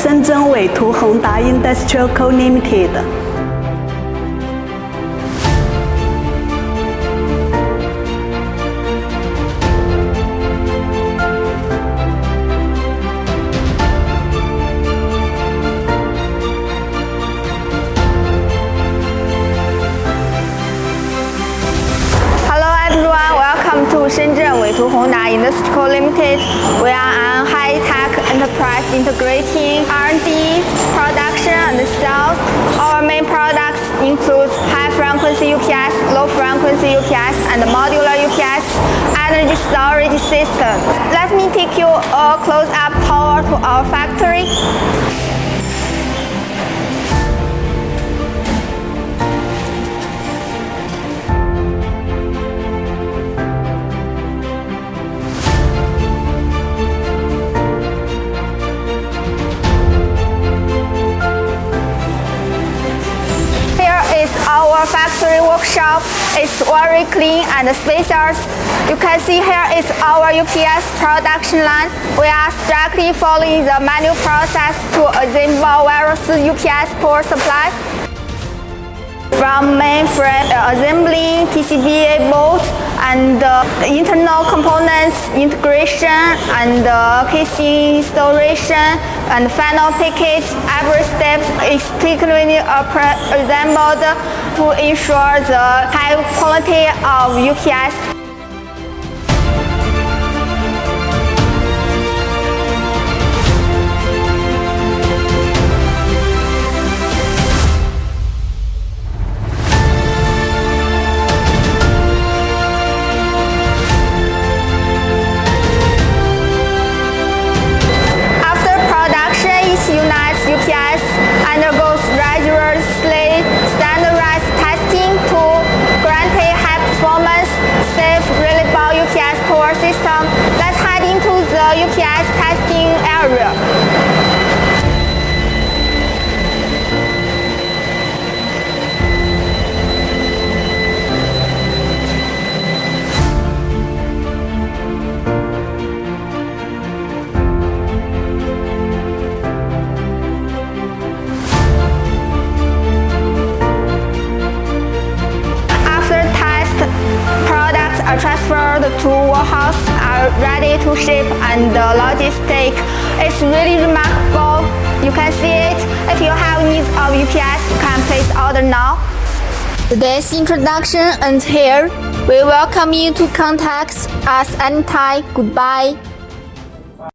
深圳伟图宏达 Industrial Co Limited。Welcome to Shenzhen Weitu Hongda Industrial Limited. We are a high-tech enterprise integrating R&D, production, and sales. Our main products include high-frequency UPS, low-frequency UPS, and modular UPS energy storage systems. Let me take you a close-up tour to our factory. Our factory workshop is very clean and spacious. You can see here is our UPS production line. We are strictly following the manual process to assemble various UPS power supply. From mainframe assembly, PCBA board, and internal components integration, and casing installation, and final package, every step is strictly assembled to ensure the high quality of UPS. UPS undergoes rigorously standardized testing to guarantee high performance, safe, reliable UPS power system. Let's head into the UPS testing area. Are transferred to warehouse, are ready to ship, and the logistic is really remarkable. You can see it. If you have needs of UPS, you can place order now. Today's introduction ends here. We welcome you to contact us anytime. Goodbye.